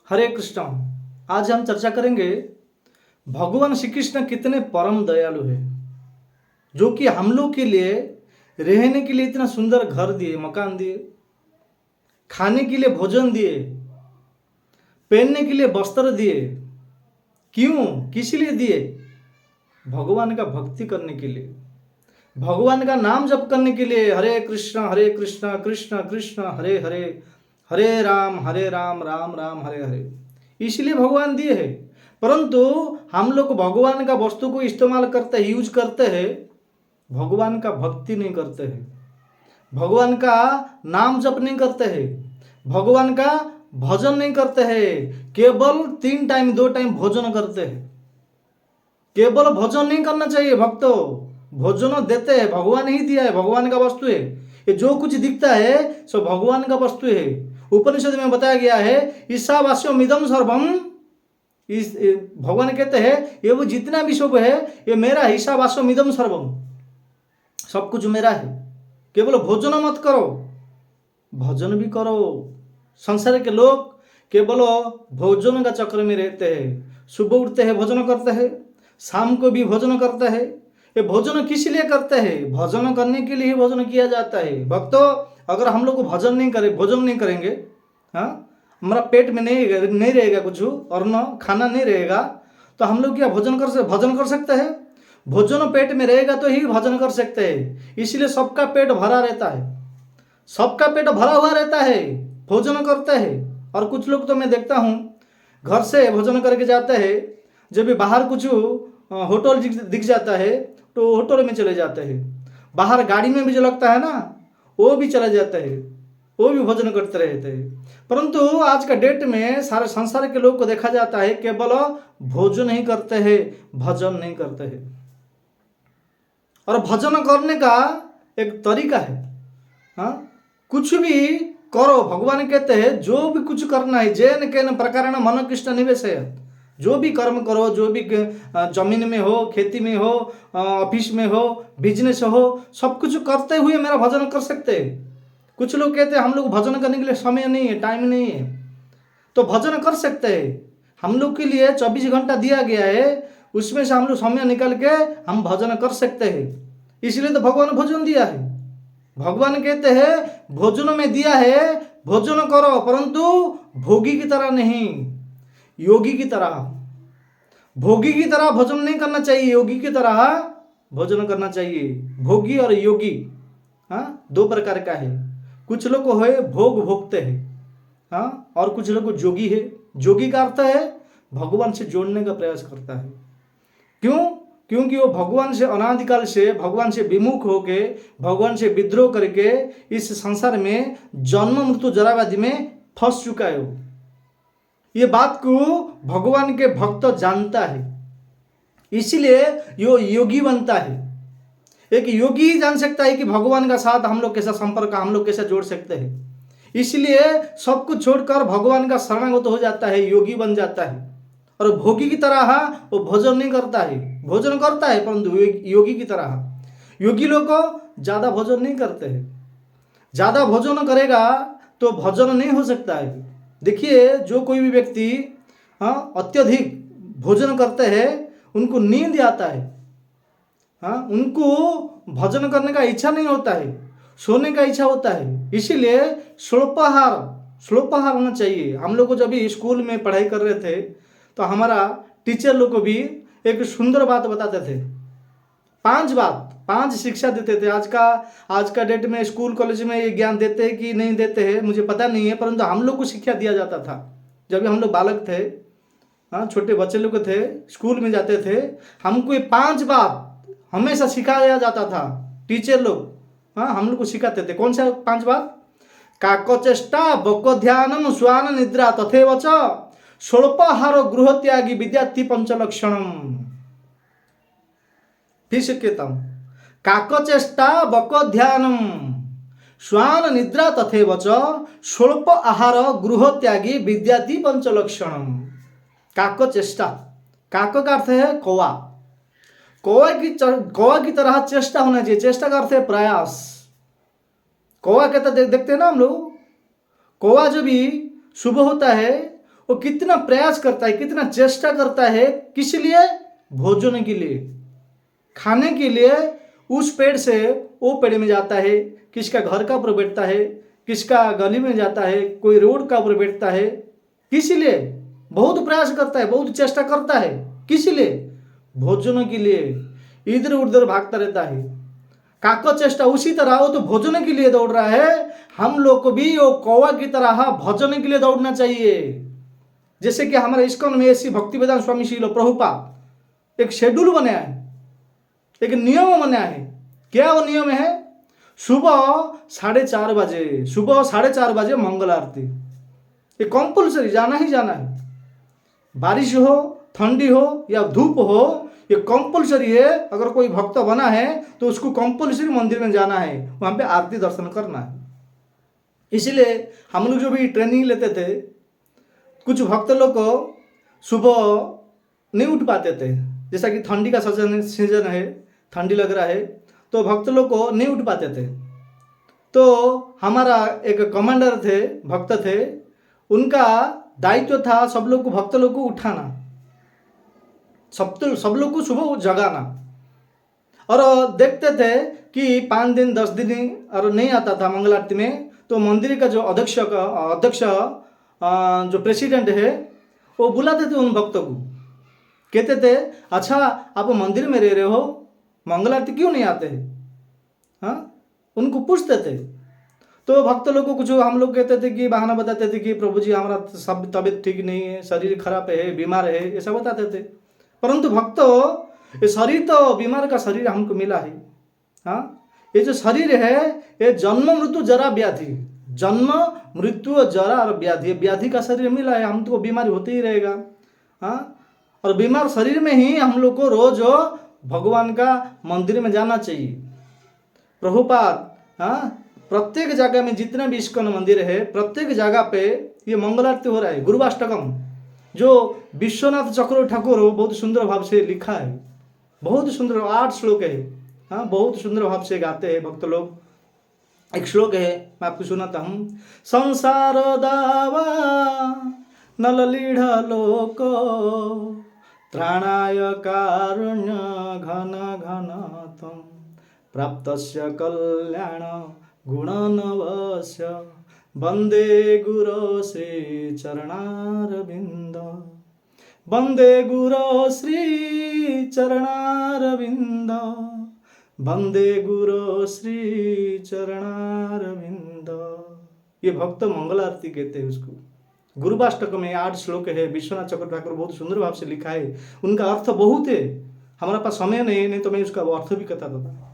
हरे कृष्ण। आज हम चर्चा करेंगे भगवान श्री कृष्ण कितने परम दयालु है, जो कि हम लोग के लिए रहने के लिए इतना सुंदर घर दिए, मकान दिए, खाने के लिए भोजन दिए, पहनने के लिए वस्त्र दिए। क्यों, किस लिए दिए? भगवान का भक्ति करने के लिए, भगवान का नाम जप करने के लिए। हरे कृष्ण कृष्ण कृष्ण हरे हरे, हरे राम राम राम हरे हरे। इसलिए भगवान दिए हैं। परंतु हम लोग भगवान का वस्तु को इस्तेमाल करते हैं, यूज करते हैं, भगवान का भक्ति नहीं करते हैं, भगवान का नाम जप नहीं करते हैं, भगवान का भजन नहीं करते हैं। केवल 3 टाइम 2 टाइम भोजन करते हैं। केवल भोजन नहीं करना चाहिए भक्तों, भोजन देते हैं, भगवान ही दिया है, भगवान का वस्तु है। ये जो कुछ दिखता है सो भगवान का वस्तु है। उपनिषद में बताया गया है, ईशावास्यम इदम सर्वम। इस भगवान कहते हैं ये वो जितना भी सब है ये मेरा है। ईशावास्यम इदम सर्वम, सब कुछ मेरा है। केवल भोजन मत करो, भजन भी करो। संसार के लोग केवल भोजन का चक्र में रहते हैं। सुबह उठते हैं भोजन करते हैं, शाम को भी भोजन करते हैं। ये भोजन किस लिए करते हैं? भोजन करने के लिए ही भोजन किया जाता है। भक्तों, अगर हम लोग को भोजन नहीं करेंगे, हाँ, हमारा पेट में नहीं रहेगा कुछ, और न खाना नहीं रहेगा, तो हम लोग क्या भोजन कर सकते हैं? भोजन पेट में रहेगा तो ही भोजन कर सकते हैं। इसलिए सबका पेट भरा रहता है, सबका पेट भरा हुआ रहता है, भोजन करते हैं। और कुछ लोग तो मैं देखता हूँ घर से भोजन करके जाते हैं, जब भी बाहर कुछ होटल दिख जाता है तो होटल में चले जाते हैं। बाहर गाड़ी में भी जो लगता है ना, वो भी चले जाते हैं, वो भी भोजन करते रहते हैं। परंतु आज का डेट में सारे संसार के लोग को देखा जाता है केवल भोजन ही करते हैं, भजन नहीं करते हैं। और भजन करने का एक तरीका है, हाँ, कुछ भी करो। भगवान कहते हैं जो भी कुछ करना है, जैन केन प्रकारेण मन कृष्ण निवेश है। जो भी कर्म करो, जो भी जमीन में हो, खेती में हो, ऑफिस में हो, बिजनेस हो, सब कुछ करते हुए मेरा भजन कर सकते हैं। कुछ लोग कहते हैं हम लोग भजन करने के लिए समय नहीं है, टाइम नहीं है, तो भजन कर सकते हैं। हम लोग के लिए 24 घंटा दिया गया है, उसमें से हम लोग समय निकाल के हम भजन कर सकते हैं। इसलिए तो भगवान भोजन दिया है। भगवान कहते हैं भोजन में दिया है, भोजन करो, परंतु भोगी की तरह नहीं, योगी की तरह। भोगी की तरह भोजन नहीं करना चाहिए, योगी की तरह भोजन करना चाहिए। भोगी और योगी, हाँ, 2 प्रकार का है। कुछ लोग को है भोग भोगते हैं, हाँ, और कुछ लोग को जोगी है। जोगी का अर्थ है भगवान से जोड़ने का प्रयास करता है। क्यों? क्योंकि वो भगवान से अनादिकाल से, भगवान से विमुख होके, भगवान से विद्रोह करके इस संसार में जन्म मृत्यु जराव्याधि में फंस चुका है। वो ये बात को भगवान के भक्त जानता है, इसलिए यो योगी बनता है। एक योगी ही जान सकता है कि भगवान का साथ हम लोग कैसा संपर्क, हम लोग कैसे जोड़ सकते हैं। इसलिए सब कुछ छोड़कर भगवान का शरणागत हो जाता है, योगी बन जाता है। और भोगी की तरह वो भोजन नहीं करता है, भोजन करता है परंतु योगी की तरह। योगी लोग को ज़्यादा भोजन नहीं करते हैं। ज़्यादा भोजन करेगा तो भोजन नहीं हो सकता है। देखिए, जो कोई भी व्यक्ति, हाँ, अत्यधिक भोजन करते हैं उनको नींद आता है, हाँ, उनको भोजन करने का इच्छा नहीं होता है, सोने का इच्छा होता है। इसीलिए स्वल्पाहार होना चाहिए। हम लोग को जब भी स्कूल में पढ़ाई कर रहे थे तो हमारा टीचर लोग को भी एक सुंदर बात बताते थे। 5 शिक्षा देते थे। आज का डेट में स्कूल कॉलेज में ये ज्ञान देते हैं कि नहीं देते हैं मुझे पता नहीं है, परंतु हम लोग को शिक्षा दिया जाता था जब भी हम लोग बालक थे, हाँ, छोटे बच्चे लोग थे, स्कूल में जाते थे, हमको ये 5 बात हमेशा सिखाया जाता था। टीचर लोग, हाँ, हम लोग को सिखाते थे। कौन सा 5 बात? काकचेष्टा बको ध्यानम स्वान निद्रा तथैव च स्वल्पाहार गृह त्यागी विद्यार्थी पंचलक्षणम। फिर से कहता हूं, काकचेष्टा बको ध्यानम स्वान निद्रा तथैव च स्वल्प आहार गृह त्यागी विद्यार्थी पंचलक्षणम। काकचेष्टा, काक का अर्थ है कौवा। कौवा की तरह चेष्टा होना चाहिए। चेष्टा का अर्थ है प्रयास। कौवा कहता देखते हैं ना हम लोग, कौवा जब भी सुबह होता है वो कितना प्रयास करता है, कितना चेष्टा करता है, किस लिए? भोजन के लिए, खाने के लिए। उस पेड़ से वो पेड़ में जाता है, किसका घर का ऊपर बैठता है, किसका गली में जाता है, कोई रोड का ऊपर बैठता है। किस लिए? बहुत प्रयास करता है, बहुत चेष्टा करता है। किस लिए? भोजन के लिए। इधर उधर भागता रहता है। काको चेष्टा उसी तरह, वो तो भोजन के लिए दौड़ रहा है। हम लोग को भी वो कौवा की तरह भोजन के लिए दौड़ना चाहिए। जैसे कि हमारे इस्कॉन में श्री भक्तिवेदांत स्वामी श्रील प्रभुपाद एक शेड्यूल बनाया है, एक नियम बनाया है। क्या वो नियम है? सुबह 4:30 बजे, सुबह 4:30 बजे मंगल आरती, ये कंपल्सरी जाना ही जाना है। बारिश हो, ठंडी हो या धूप हो, ये कंपल्सरी है। अगर कोई भक्त बना है तो उसको कंपल्सरी मंदिर में जाना है, वहां पे आरती दर्शन करना है। इसलिए हम लोग जो भी ट्रेनिंग लेते थे, कुछ भक्त लोग को सुबह नहीं उठ पाते थे। जैसा कि ठंडी का सीजन है, ठंडी लग रहा है, तो भक्त लोग को नहीं उठ पाते थे। तो हमारा एक कमांडर थे, भक्त थे, उनका दायित्व था सब लोग को, भक्त लोग को उठाना, सब लोग को सुबह जगाना। और देखते थे कि 5 दिन 10 दिन और नहीं आता था मंगल आरती में, तो मंदिर का जो अध्यक्ष जो प्रेसिडेंट है, वो बुलाते थे उन भक्तों को, कहते थे अच्छा आप मंदिर में रह रहे हो, मंगल आरती क्यों नहीं आते हैं? हाँ, उनको पूछते थे। तो भक्त लोग को कुछ हम लोग कहते थे कि बहाना बताते थे कि प्रभु जी हमारा सब तबीयत ठीक नहीं है, शरीर खराब है, बीमार है, ऐसा बताते थे। परंतु भक्तों, ये शरीर तो बीमार का शरीर हमको मिला है। हाँ, ये जो शरीर है ये जन्म मृत्यु जरा व्याधि, जन्म मृत्यु जरा और व्याधि, व्याधि का शरीर मिला है, हमको बीमारी होते ही रहेगा। हाँ, और बीमार शरीर में ही हम लोग को रोज भगवान का मंदिर में जाना चाहिए। प्रभुपाद हाँ, प्रत्येक जगह में जितने भी इस्कॉन मंदिर है, प्रत्येक जगह पे ये मंगल आरती हो रहा है। गुरुवाष्टकम जो विश्वनाथ चक्र ठाकुर बहुत सुंदर भाव से लिखा है, बहुत सुंदर 8 श्लोक है। हाँ, बहुत सुंदर भाव से गाते हैं भक्त लोग। एक श्लोक है, मैं आपको सुनाता हूँ। संसार दावा नललीढ़ लोक त्राणाय कारुण्य घन घन तम प्राप्तस्य कल्याण गुणनवस्य वंदे गुरो श्री चरणारविंद, वंदे गुरो श्री चरणारविंद, वंदे गुरो श्री चरणारविंद। ये भक्त मंगल आरती कहते हैं उसको। गुरुवाष्टक में 8 श्लोक है, विश्वनाथ चक्र ठाकुर बहुत सुंदर भाव से लिखा है। उनका अर्थ बहुत है, हमारे पास समय नहीं तो मैं उसका अर्थ भी कहता था।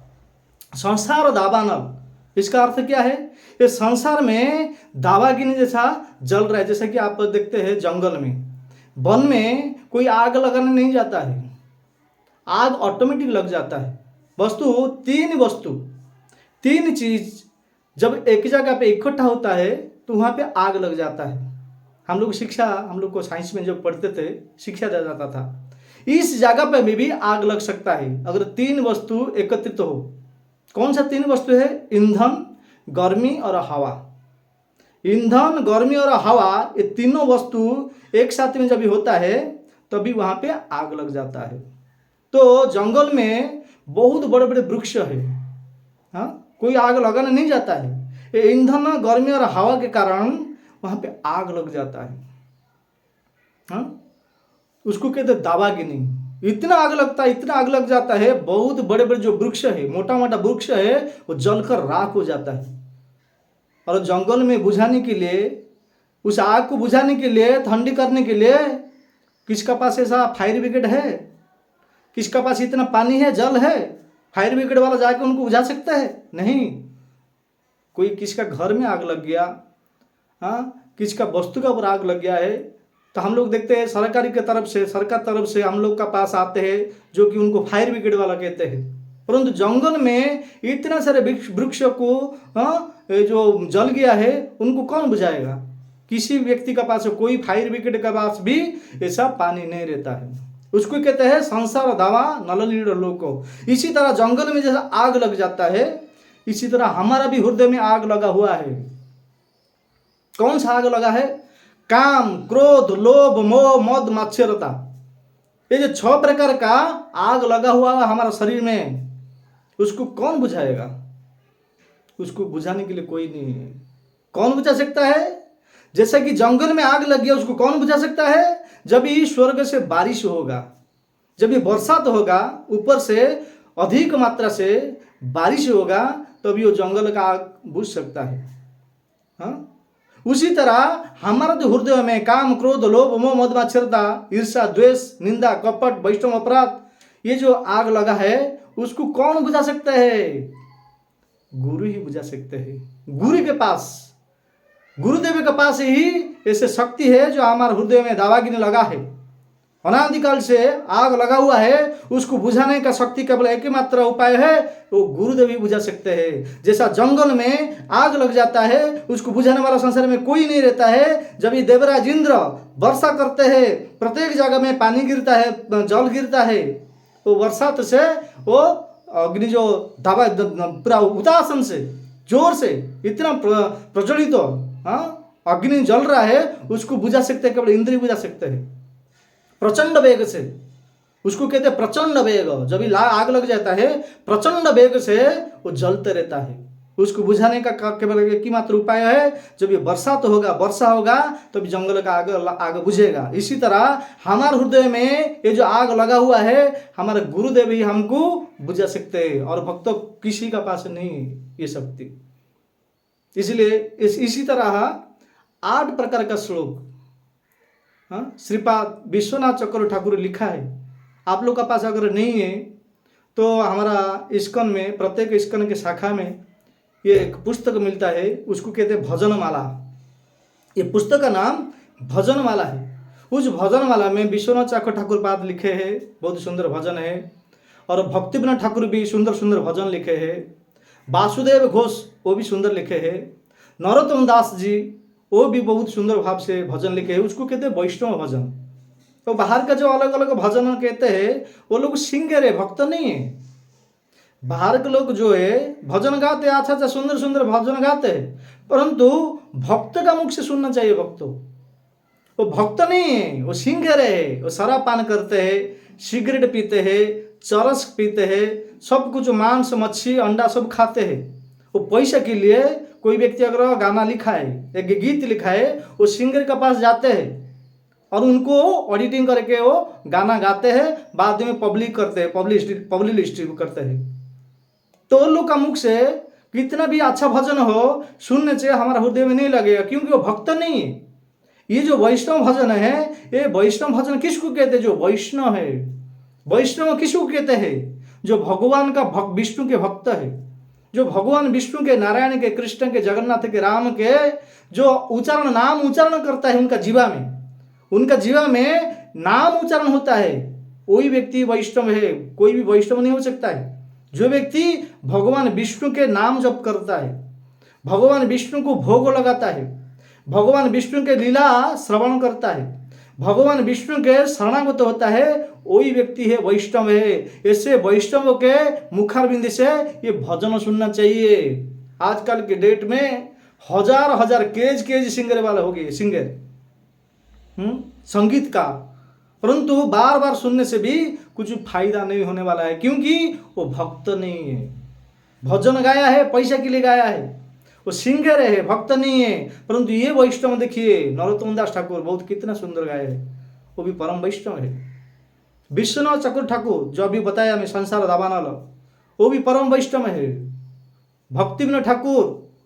संसार दावानल, इसका अर्थ क्या है? ये संसार में दावागिनी जैसा जल रहा है। जैसे कि आप देखते हैं जंगल में, वन में कोई आग लगाने नहीं जाता है, आग ऑटोमेटिक लग जाता है। तीन चीज जब एक जगह पे इकट्ठा होता है तो वहां पे आग लग जाता है। हम लोग को साइंस में जब पढ़ते थे शिक्षा दिया जाता था, इस जगह पे भी आग लग सकता है अगर 3 वस्तु एकत्रित हो। कौन सा 3 वस्तु है? ईंधन, गर्मी और हवा। ईंधन, गर्मी और हवा, ये तीनों वस्तु एक साथ में जब होता है तभी वहां पे आग लग जाता है। तो जंगल में बहुत बड़े बड़े वृक्ष है, हाँ, कोई आग लगाने नहीं जाता है। ये ईंधन, गर्मी और हवा के कारण वहां पे आग लग जाता है। हाँ, उसको कहते हैं दावागिनी। इतना आग लगता है, इतना आग लग जाता है, बहुत बड़े बड़े जो वृक्ष है, मोटा मोटा वृक्ष है, वो जलकर राख हो जाता है। और जंगल में बुझाने के लिए, उस आग को बुझाने के लिए, ठंडी करने के लिए किसका पास ऐसा फायर ब्रिगेड है? किसका पास इतना पानी है, जल है? फायर ब्रिगेड वाला जाके उनको बुझा सकता है? नहीं। कोई किसका घर में आग लग गया, हाँ, किसका वस्तु का ऊपर आग लग गया है, तो हम लोग देखते हैं सरकार तरफ से हम लोग का पास आते हैं, जो कि उनको फायर ब्रिगेड वाला कहते हैं। परंतु जंगल में इतना सारे वृक्ष को जो जल गया है, उनको कौन बुझाएगा? किसी व्यक्ति का पास, कोई फायर ब्रिगेड का पास भी ऐसा पानी नहीं रहता है। उसको कहते हैं संसार दावा नललीढ़ लोको। इसी तरह जंगल में जैसा आग लग जाता है, इसी तरह हमारा भी हृदय में आग लगा हुआ है। कौन सा आग लगा है? काम, क्रोध, लोभ, मोह, मद, मात्सर्यता, ये जो 6 प्रकार का आग लगा हुआ है हमारा शरीर में, उसको कौन बुझाएगा? उसको बुझाने के लिए कोई नहीं है। कौन बुझा सकता है? जैसा कि जंगल में आग लग गया, उसको कौन बुझा सकता है? जब ये स्वर्ग से बारिश होगा, जब ये बरसात होगा, ऊपर से अधिक मात्रा से बारिश होगा, तभी वो जंगल का आग बुझ सकता है। हाँ, उसी तरह हमारा जो हृदय में काम, क्रोध, लोभ, मोह, मद, मात्सर्यता, ईर्ष्या, द्वेष, निंदा, कपट, वैष्णव, अपराध, ये जो आग लगा है, उसको कौन बुझा सकता है? गुरु ही बुझा सकते हैं। गुरु के पास, गुरुदेव के पास ही ऐसे शक्ति है जो हमारे हृदय में दावाग्नि लगा है, अनादिकाल से आग लगा हुआ है, उसको बुझाने का शक्ति केवल एक ही मात्र उपाय है, वो गुरुदेव ही बुझा सकते हैं। जैसा जंगल में आग लग जाता है, उसको बुझाने वाला संसार में कोई नहीं रहता है। जब ये देवराज इंद्र वर्षा करते हैं, प्रत्येक जगह में पानी गिरता है, जल गिरता है, तो बरसात से वो अग्नि जो दावा पूरा उदासन से, जोर से, इतना प्रज्वलित अग्नि जल रहा है, उसको बुझा सकते हैं केवल इंद्र ही बुझा सकते हैं, प्रचंड वेग से। उसको कहते हैं प्रचंड वेग। जब आग लग जाता है, प्रचंड वेग से वो जलते रहता है। उसको बुझाने का केवल एक ही मात्र उपाय है, जब ये बरसात होगा, वर्षा होगा, तब जंगल का आग बुझेगा। इसी तरह हमारे हृदय में ये जो आग लगा हुआ है, हमारे गुरुदेव ही हमको बुझा सकते हैं, और भक्तों किसी का पास नहीं ये शक्ति। इसलिए इसी तरह 8 प्रकार का श्लोक श्रीपाद विश्वनाथ चक्रवर्ती ठाकुर लिखा है। आप लोग का पास अगर नहीं है तो हमारा इस्कन में, प्रत्येक इस्कन के शाखा में ये एक पुस्तक मिलता है, उसको कहते हैं भजनमाला। ये पुस्तक का नाम भजनमाला है। उस भजनमाला में विश्वनाथ चक्रवर्ती ठाकुर पाद लिखे हैं, बहुत सुंदर भजन है, और भक्तिविनोद ठाकुर भी सुंदर सुंदर भजन लिखे हैं। वासुदेव घोष वो भी सुंदर लिखे हैं। नरोत्तम दास जी वो भी बहुत सुंदर भाव से भजन लिखे हैं, उसको कहते हैं वैष्णव भजन। तो बाहर का जो अलग अलग भजन कहते हैं, वो लोग सिंगर है, भक्त नहीं है। बाहर के लोग जो है भजन गाते, अच्छा अच्छा सुंदर सुंदर भजन गाते हैं, परंतु भक्त का मुख से सुनना चाहिए। भक्तों, वो भक्त नहीं है, वो सिंगर है। वो शराब पान करते हैं, सिगरेट पीते हैं, चरस पीते हैं, सब कुछ मांस, मच्छी, अंडा सब खाते हैं। वो पैसे के लिए कोई व्यक्ति अगर गाना लिखा है, एक गीत लिखा है, वो सिंगर के पास जाते हैं और उनको ऑडिटिंग करके वो गाना गाते हैं, बाद में पब्लिक करते हैं, पब्लिसिटी करते हैं। तो उन लोग का मुख से कितना भी अच्छा भजन हो, सुनने से हमारा हृदय में नहीं लगेगा, क्योंकि वो भक्त नहीं है। ये जो वैष्णव भजन है, ये वैष्णव भजन किसको कहते हैं? जो वैष्णव है। वैष्णव किसको कहते हैं? जो भगवान का विष्णु के भक्त है, जो भगवान विष्णु के, नारायण के, कृष्ण के, जगन्नाथ के, राम के जो उच्चारण, नाम उच्चारण करता है, उनका जीवा में नाम उच्चारण होता है, वही व्यक्ति वैष्णव है। कोई भी वैष्णव नहीं हो सकता है। जो व्यक्ति भगवान विष्णु के नाम जप करता है, भगवान विष्णु को भोग लगाता है, भगवान विष्णु के लीला श्रवण करता है, भगवान विष्णु के शरणागत होता है, वही व्यक्ति है वैष्णव है। ऐसे वैष्णव के मुखारबिंद से ये भजन सुनना चाहिए। आजकल के डेट में हजार केज सिंगर वाले हो गए, सिंगर संगीत का, परंतु बार बार सुनने से भी कुछ फायदा नहीं होने वाला है, क्योंकि वो भक्त नहीं है। भजन गाया है, पैसा के लिए गाया है, वो सिंगर है, भक्त नहीं है। परंतु ये वैष्णव देखिए, नरोत्तम दास ठाकुर बहुत कितना सुंदर गाए है, वो भी परम वैष्णव है। विश्वनाथ चक्रवर्ती ठाकुर जो अभी बताया मैं, संसार दावानल, वो भी परम वैष्णव है। भक्तिविनोद ठाकुर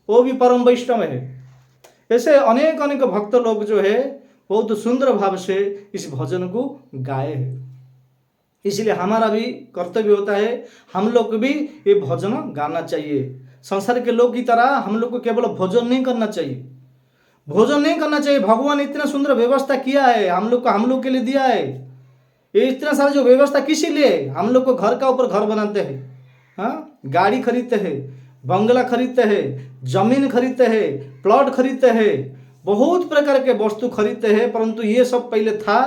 वो भी परम वैष्णव है। ऐसे अनेक अनेक भक्त लोग जो है बहुत सुंदर भाव से इस भजन को गाए हैं। इसलिए हमारा भी कर्तव्य होता है, हम लोग को भी ये भजन गाना चाहिए। संसार के लोग की तरह हम लोग को केवल भोजन नहीं करना चाहिए, भोजन नहीं करना चाहिए। भगवान इतना सुंदर व्यवस्था किया है हम लोग के लिए दिया है। ये इतना सारा जो व्यवस्था किसी लिए, हम लोग को घर का ऊपर घर बनाते हैं, हाँ, गाड़ी खरीदते हैं, बंगला खरीदते हैं, जमीन खरीदते हैं, प्लॉट खरीदते हैं, बहुत प्रकार के वस्तु खरीदते हैं, परंतु ये सब पहले था,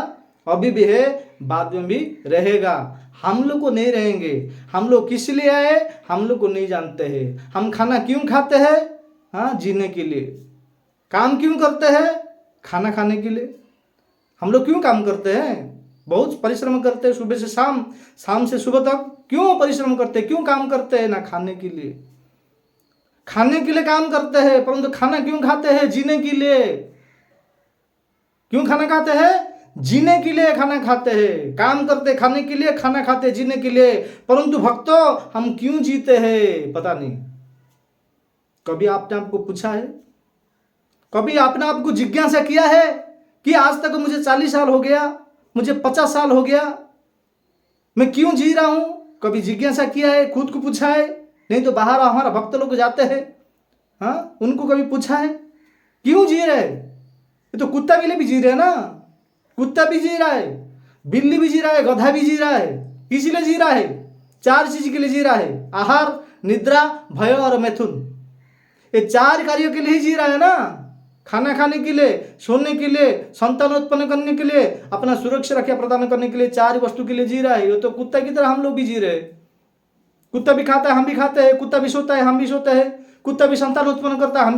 अभी भी है, बाद में भी रहेगा। हम लोग को नहीं रहेंगे। हम लोग किस लिए आए, हम लोग को नहीं जानते हैं। हम खाना क्यों खाते हैं? हाँ, जीने के लिए। काम क्यों करते हैं? खाना खाने के लिए। हम लोग क्यों काम करते हैं? बहुत परिश्रम करते हैं, सुबह से शाम, शाम से सुबह तक क्यों परिश्रम करते हैं, क्यों काम करते हैं? ना खाने के लिए, खाने के लिए काम करते हैं, परंतु खाना क्यों खाते हैं? जीने के लिए। क्यों खाना खाते हैं? जीने के लिए खाना खाते हैं। काम करते खाने के लिए, खाना खाते जीने के लिए, परंतु भक्तों हम क्यों जीते हैं पता नहीं। कभी आपने आपको पूछा है? कभी आपने आपको जिज्ञासा किया है कि आज तक मुझे 40 साल हो गया, मुझे 50 साल हो गया, मैं क्यों जी रहा हूं? कभी जिज्ञासा किया है? खुद को पूछा है? नहीं तो बाहर हमारा भक्त लोग जाते हैं, हाँ, उनको कभी पूछा है क्यों जी रहे? ये तो कुत्ता बिल्ली भी जी रहे हैं ना। कुत्ता भी जी रहा है, बिल्ली भी जी रहा है, गधा भी जी रहा है। किस लिए जी रहा है? 4 चीज के लिए जी रहा है, आहार, निद्रा, भय और मैथुन। ये 4 कार्यों के लिए ही जी रहा है ना। खाना खाने के लिए, सोने के लिए, संतान उत्पन्न करने के लिए, अपना सुरक्षा रक्षा प्रदान करने के लिए 4 वस्तु के लिए जी रहा है। ये तो कुत्ता की तरह हम लोग भी जी रहे हैं। कुत्ता भी खाता है, हम भी खाते हैं। कुत्ता भी सोता है, हम भी सोते हैं। कुत्ता भी संतान उत्पन्न करता है, हम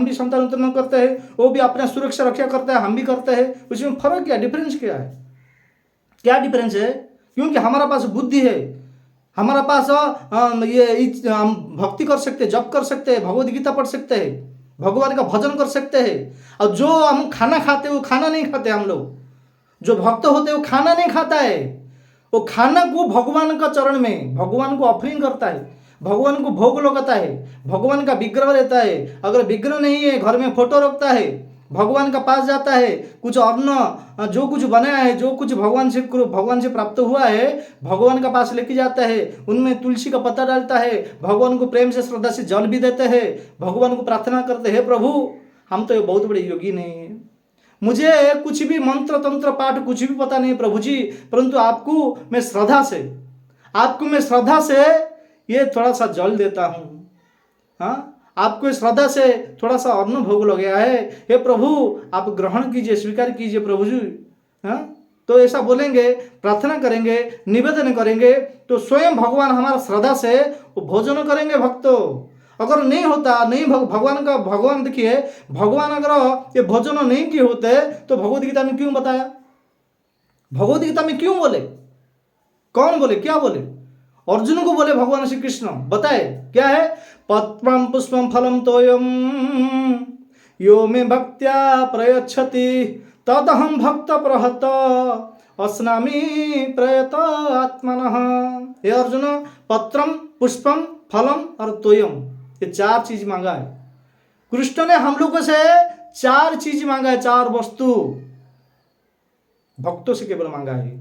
भी संतान उत्पन्न करते हैं। वो भी अपना सुरक्षा रक्षा करता है, हम भी करते हैं। उसमें फर्क क्या, डिफरेंस क्या है? क्या डिफरेंस है? क्योंकि हमारा पास बुद्धि है, हमारा पास हम भक्ति कर सकते हैं, जप कर सकते हैं, भगवद गीता पढ़ सकते हैं, भगवान का भजन कर सकते हैं। और जो हम खाना खाते हैं वो खाना नहीं खाते। हम लोग जो भक्त होते हैं वो खाना नहीं खाता है। वो खाना को भगवान का चरण में, भगवान को ऑफरिंग करता है, भगवान को भोग लगाता है, भगवान का विग्रह लेता है। अगर विग्रह नहीं है, घर में फोटो रखता है, भगवान का पास जाता है, कुछ अन्न जो कुछ बनाया है, जो कुछ भगवान से प्राप्त हुआ है, भगवान का पास लेके जाता है। उनमें तुलसी का पत्ता डालता है, भगवान को प्रेम से श्रद्धा से जल भी देते हैं, भगवान को प्रार्थना करते हैं, प्रभु हम तो बहुत बड़े योगी नहीं है, मुझे कुछ भी मंत्र तंत्र पाठ कुछ भी पता नहीं प्रभु जी, परंतु आपको मैं श्रद्धा से ये थोड़ा सा जल देता हूँ, हाँ, आपको श्रद्धा से थोड़ा सा अन्न भोग लग गया है, हे प्रभु आप ग्रहण कीजिए, स्वीकार कीजिए प्रभु जी। हाँ, तो ऐसा बोलेंगे, प्रार्थना करेंगे, निवेदन करेंगे, तो स्वयं भगवान हमारा श्रद्धा से वो भोजन करेंगे भक्तों। अगर नहीं होता, नहीं भगवान देखिए, भगवान अगर ये भोजन नहीं किए होते तो भगवद गीता में क्यों बताया? भगवद गीता में क्यों बोले? कौन बोले, क्या बोले? अर्जुन को बोले भगवान श्री कृष्ण, बताए क्या है? पत्रम पुष्पम फलम तोयम यो मे भक्त्या प्रयच्छति तदहम भक्त प्रहत अस्नामि प्रयत आत्मनः। हे अर्जुन, पत्रम पुष्पम फलम और तोयम, ये 4 चीज मांगा है कृष्ण ने हम लोगों से। 4 चीज मांगा है, 4 वस्तु भक्तों से केवल मांगा है।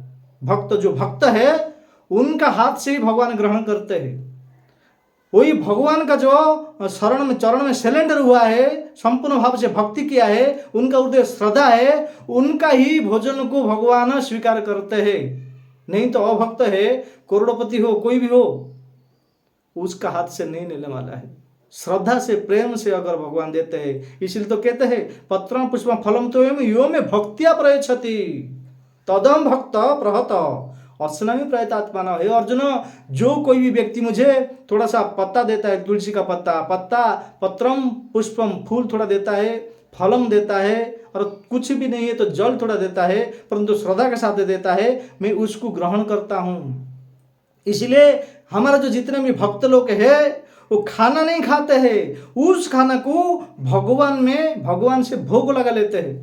भक्त जो भक्त है उनका हाथ से ही भगवान ग्रहण करते हैं। वही भगवान का जो शरण में, चरण में सिलेंडर हुआ है, संपूर्ण भाव से भक्ति किया है, उनका हृदय श्रद्धा है, उनका ही भोजन को भगवान स्वीकार करते हैं। नहीं तो अभक्त है, करोड़पति हो, कोई भी हो, उसका हाथ से नहीं लेने वाला है। श्रद्धा से, प्रेम से अगर भगवान देते हैं, इसलिए तो कहते हैं पत्रम पुष्पम फलम तोयम यो मे भक्त्या प्रयच्छति तदम भक्त प्रहत अस्नामि प्रयत आत्मना। हे अर्जुन, जो कोई भी व्यक्ति मुझे थोड़ा सा पत्ता देता है, तुलसी का पत्ता, पत्रम पुष्पम फूल थोड़ा देता है, फलम देता है, और कुछ भी नहीं है तो जल थोड़ा देता है, परंतु श्रद्धा के साथ देता है, मैं उसको ग्रहण करता हूँ। इसलिए हमारा जो जितने भी भक्त लोग हैं वो खाना नहीं खाते हैं, उस खाना को भगवान से भोग लगा लेते हैं,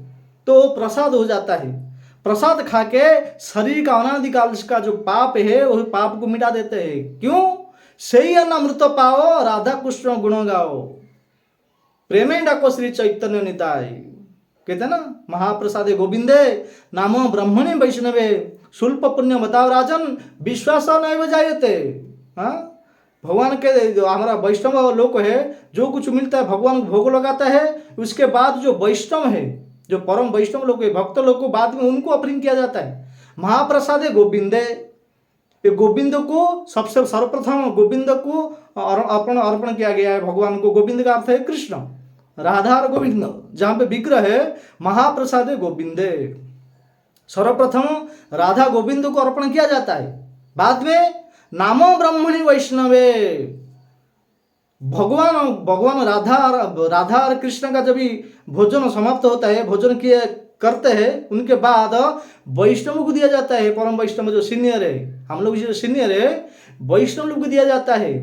तो प्रसाद हो जाता है। प्रसाद खा के शरीर का अनादिकाल का जो पाप है वो पाप को मिटा देते हैं। क्यों? सही अमृत पाओ, राधा कृष्ण गुण गाओ, प्रेमे डाको श्री चैतन्य निताय। कहते हैं ना, महाप्रसादे गोविंदे नामो ब्रह्मणे वैष्णवे शुल्प पुण्य बताओ राजन विश्वास नैव जायते। हाँ, भगवान के जो हमारा वैष्णव लोग है, जो कुछ मिलता है भगवान को भोग लगाता है, उसके बाद जो वैष्णव है, जो परम वैष्णव लोग है, भक्त लोग को बाद में उनको अर्पण किया जाता है। महाप्रसादे गोविंदे, ये गोविंद को सबसे सर्वप्रथम गोविंद को अर्पण किया गया है भगवान को। गोविंद का अर्थ है कृष्ण, राधा और गोविंद, जहां पे विग्रह है महाप्रसादे गोविंदे, सर्वप्रथम राधा गोविंद को अर्पण किया जाता है, बाद में नामो ब्रह्मणि वैष्णवे, भगवान भगवान राधा और कृष्ण का जब भी भोजन समाप्त होता है, भोजन किए करते हैं, उनके बाद वैष्णव को दिया जाता है। परम वैष्णव जो सीनियर है, हम लोग जो सीनियर है, वैष्णव लोग को दिया जाता है।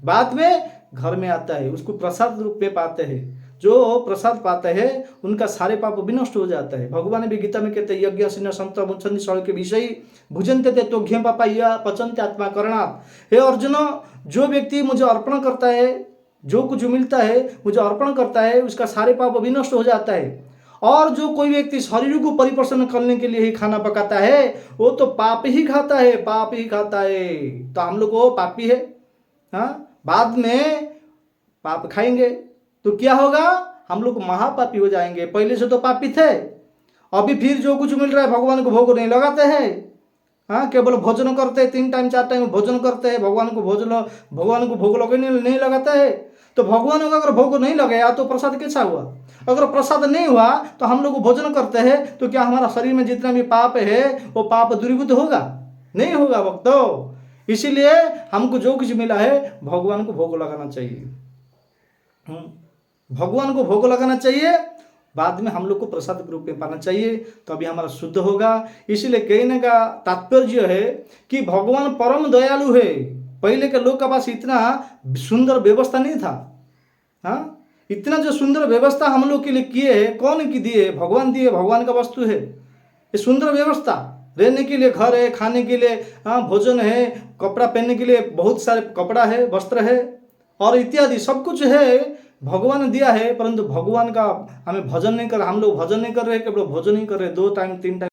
बाद में घर में आता है, उसको प्रसाद रूप में पाते हैं। जो प्रसाद पाते हैं उनका सारे पाप विनष्ट हो जाता है। भगवान भी गीता में कहते हैं, यज्ञ सिन्ह संत मुच्छन्ति सड़ के विषय भुजनते थे तो घ्य पापा या पचनते आत्मा करणात्। हे अर्जुन, जो व्यक्ति मुझे अर्पण करता है, जो कुछ मिलता है मुझे अर्पण करता है, उसका सारे पाप विनष्ट हो जाता है। और जो कोई व्यक्ति शरीर को परिपोषण करने के लिए ही खाना पकाता है, वो तो पाप ही खाता है, पाप ही खाता है। तो हम लोग वो पापी है। हाँ, बाद में पाप खाएंगे तो क्या होगा, हम लोग महापापी हो जाएंगे। पहले से तो पापी थे, अभी फिर जो कुछ मिल रहा है भगवान को भोग नहीं लगाते हैं। हाँ, केवल भोजन करते हैं, 3 टाइम 4 टाइम भोजन करते हैं, भगवान को भोग लगे नहीं लगाते हैं। तो भगवान को अगर भोग नहीं लगाया तो प्रसाद कैसा हुआ? अगर प्रसाद नहीं हुआ तो हम लोग भोजन करते हैं, तो क्या हमारा शरीर में जितना भी पाप है वो पाप दूरीभूत होगा? नहीं होगा भक्तों। इसीलिए हमको जो कुछ मिला है भगवान को भोग लगाना चाहिए। भगवान को भोग लगाना चाहिए, बाद में हम लोग को प्रसाद के रूप में पाना चाहिए, तभी हमारा शुद्ध होगा। इसीलिए कहने का तात्पर्य है कि भगवान परम दयालु है। पहले के लोग के पास इतना सुंदर व्यवस्था नहीं था। हाँ, इतना जो सुंदर व्यवस्था हम लोग के लिए किए है, कौन की दिए? भगवान दिए, भगवान का वस्तु है ये सुंदर व्यवस्था। रहने के लिए घर है, खाने के लिए भोजन है, कपड़ा पहनने के लिए बहुत सारे कपड़ा है, वस्त्र है और इत्यादि सब कुछ है, भगवान ने दिया है। परंतु भगवान का हमें भजन नहीं कर, हम लोग भजन नहीं कर रहे, केवल भोजन ही कर रहे, 2 टाइम 3 टाइम